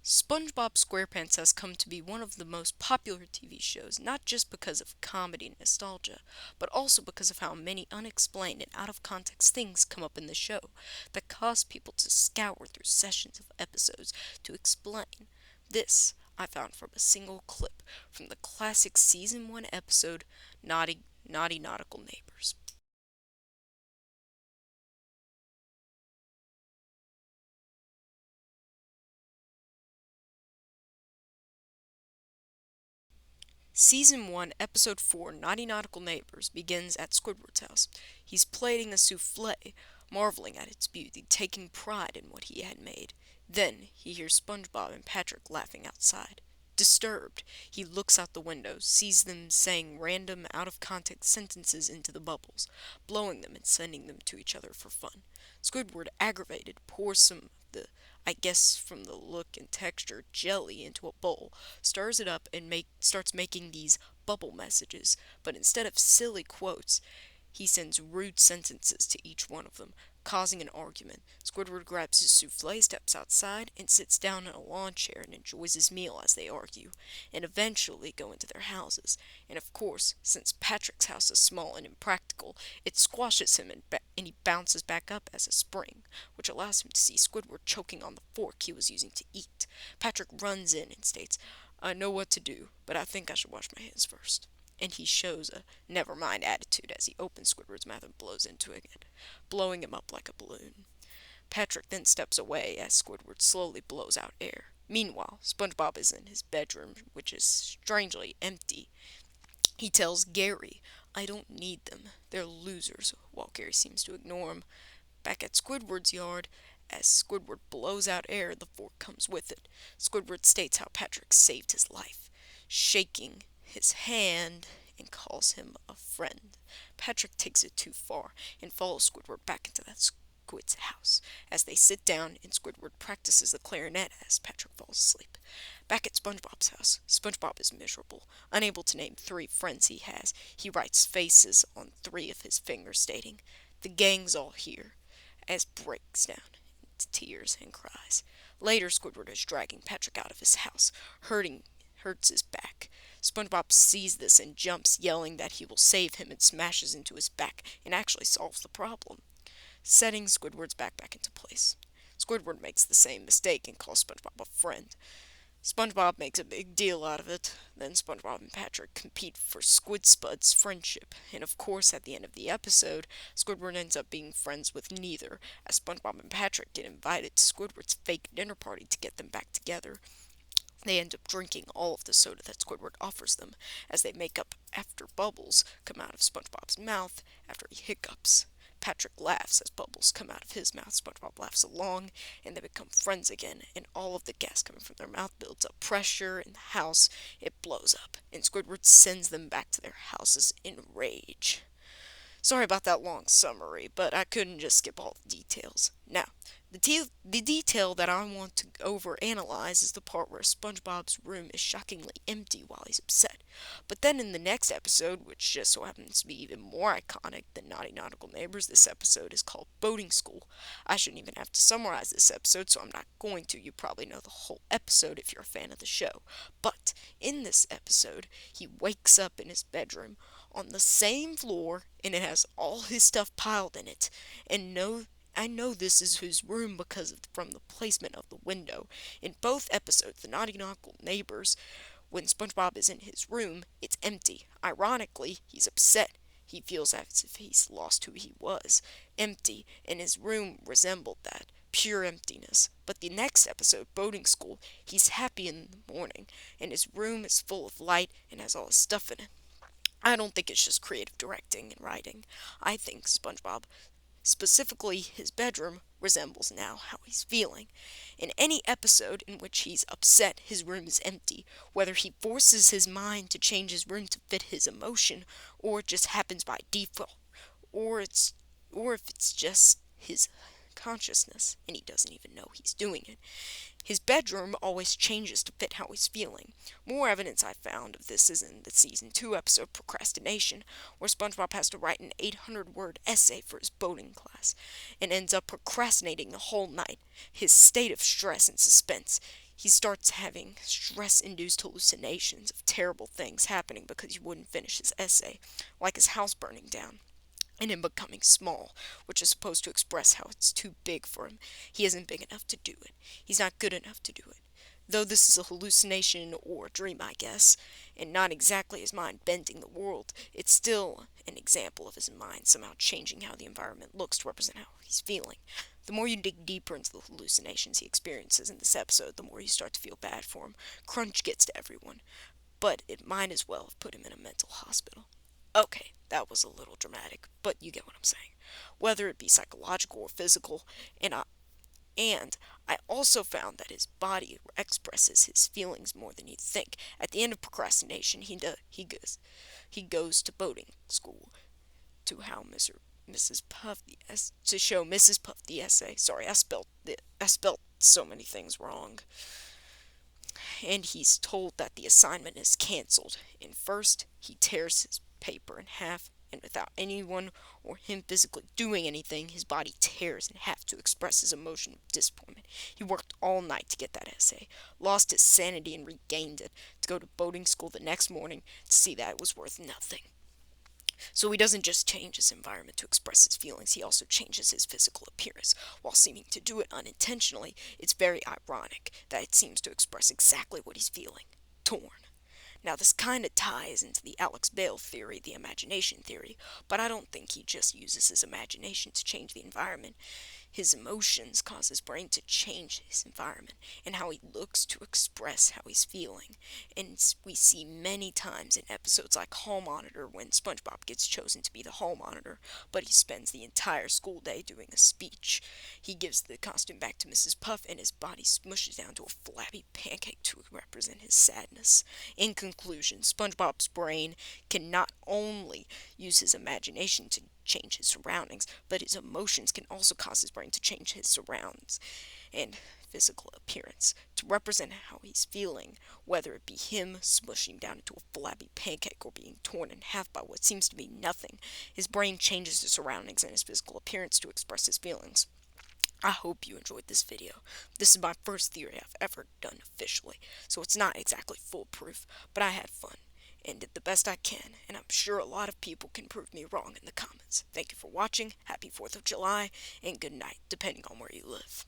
SpongeBob SquarePants has come to be one of the most popular TV shows, not just because of comedy and nostalgia, but also because of how many unexplained and out of context things come up in the show that cause people to scour through sessions of episodes to explain. This I found from a single clip from the classic season 1 episode Naughty Nautical Neighbors. Season 1, Episode 4, Naughty Nautical Neighbors, begins at Squidward's house. He's plating a souffle, marveling at its beauty, taking pride in what he had made. Then he hears SpongeBob and Patrick laughing outside. Disturbed, he looks out the window, sees them saying random, out of context sentences into the bubbles, blowing them and sending them to each other for fun. Squidward, aggravated, pours some of the, I guess from the look and texture, jelly into a bowl, stirs it up, and starts making these bubble messages, but instead of silly quotes, he sends rude sentences to each one of them, causing an argument. Squidward grabs his souffle, steps outside, and sits down in a lawn chair and enjoys his meal as they argue, and eventually go into their houses. And of course, since Patrick's house is small and impractical, it squashes him and he bounces back up as a spring, which allows him to see Squidward choking on the fork he was using to eat. Patrick runs in and states, "I know what to do, but I think I should wash my hands first." And he shows a never mind attitude as he opens Squidward's mouth and blows into it, blowing him up like a balloon. Patrick then steps away as Squidward slowly blows out air. Meanwhile, SpongeBob is in his bedroom, which is strangely empty. He tells Gary, "I don't need them. They're losers," while Gary seems to ignore him. Back at Squidward's yard, as Squidward blows out air, the fork comes with it. Squidward states how Patrick saved his life, shaking his hand, and calls him a friend. Patrick takes it too far and follows Squidward back into that Squid's house. As they sit down, and Squidward practices the clarinet as Patrick falls asleep. Back at SpongeBob's house, SpongeBob is miserable. Unable to name 3 friends he has, he writes faces on 3 of his fingers, stating, "The gang's all here," as breaks down into tears and cries. Later, Squidward is dragging Patrick out of his house, hurts his back. SpongeBob sees this and jumps, yelling that he will save him, and smashes into his back and actually solves the problem, setting Squidward's back into place. Squidward makes the same mistake and calls SpongeBob a friend. SpongeBob makes a big deal out of it. Then SpongeBob and Patrick compete for Squid Spud's friendship, and of course, at the end of the episode, Squidward ends up being friends with neither, as SpongeBob and Patrick get invited to Squidward's fake dinner party to get them back together. They end up drinking all of the soda that Squidward offers them, as they make up after bubbles come out of SpongeBob's mouth after he hiccups. Patrick laughs as bubbles come out of his mouth. SpongeBob laughs along, and they become friends again, and all of the gas coming from their mouth builds up pressure in the house. It blows up, and Squidward sends them back to their houses in rage. Sorry about that long summary, but I couldn't just skip all the details. Now, the detail that I want to overanalyze is the part where SpongeBob's room is shockingly empty while he's upset. But then in the next episode, which just so happens to be even more iconic than Naughty Nautical Neighbors, this episode is called Boating School. I shouldn't even have to summarize this episode, so I'm not going to. You probably know the whole episode if you're a fan of the show. But in this episode, he wakes up in his bedroom on the same floor, and it has all his stuff piled in it. And I know this is his room because from the placement of the window. In both episodes, the Naughty Nautical Neighbors, when SpongeBob is in his room, it's empty. Ironically, he's upset. He feels as if he's lost who he was. Empty, and his room resembled that. Pure emptiness. But the next episode, Boating School, he's happy in the morning, and his room is full of light and has all his stuff in it. I don't think it's just creative directing and writing. I think SpongeBob, specifically his bedroom, resembles now how he's feeling. In any episode in which he's upset, his room is empty, whether he forces his mind to change his room to fit his emotion, or it just happens by default, or if it's just his consciousness and he doesn't even know he's doing it. His bedroom always changes to fit how he's feeling. More evidence I found of this is in the season 2 episode Procrastination, where SpongeBob has to write an 800-word essay for his boating class, and ends up procrastinating the whole night. His state of stress and suspense. He starts having stress-induced hallucinations of terrible things happening because he wouldn't finish his essay, like his house burning down, and him becoming small, which is supposed to express how it's too big for him. He isn't big enough to do it. He's not good enough to do it. Though this is a hallucination or dream, I guess, and not exactly his mind bending the world, it's still an example of his mind somehow changing how the environment looks to represent how he's feeling. The more you dig deeper into the hallucinations he experiences in this episode, the more you start to feel bad for him. Crunch gets to everyone, but it might as well have put him in a mental hospital. Okay, that was a little dramatic, but you get what I'm saying. Whether it be psychological or physical, and I also found that his body expresses his feelings more than you'd think. At the end of procrastination, he goes to boating school to how Mrs. Puff to show Mrs. Puff the essay. Sorry, I spelled so many things wrong. And he's told that the assignment is canceled. And first, he tears his paper in half, and without anyone or him physically doing anything, his body tears in half to express his emotion of disappointment. He worked all night to get that essay, lost his sanity and regained it, to go to boating school the next morning to see that it was worth nothing. So he doesn't just change his environment to express his feelings, he also changes his physical appearance. While seeming to do it unintentionally, it's very ironic that it seems to express exactly what he's feeling: torn. Now, this kind of ties into the Alex Bale theory, the imagination theory, but I don't think he just uses his imagination to change the environment. His emotions cause his brain to change his environment and how he looks to express how he's feeling. And we see many times in episodes like Hall Monitor when Spongebob gets chosen to be the Hall Monitor, but he spends the entire school day doing a speech. He gives the costume back to Mrs. Puff and his body smushes down to a flabby pancake to represent his sadness. In conclusion, Spongebob's brain can not only use his imagination to change his surroundings, but his emotions can also cause his brain to change his surroundings and physical appearance to represent how he's feeling, whether it be him smushing down into a flabby pancake or being torn in half by what seems to be nothing. His brain changes his surroundings and his physical appearance to express his feelings. I hope you enjoyed this video. This is my first theory I've ever done officially, so it's not exactly foolproof, but I had fun and did the best I can, and I'm sure a lot of people can prove me wrong in the comments. Thank you for watching, happy 4th of July, and good night, depending on where you live.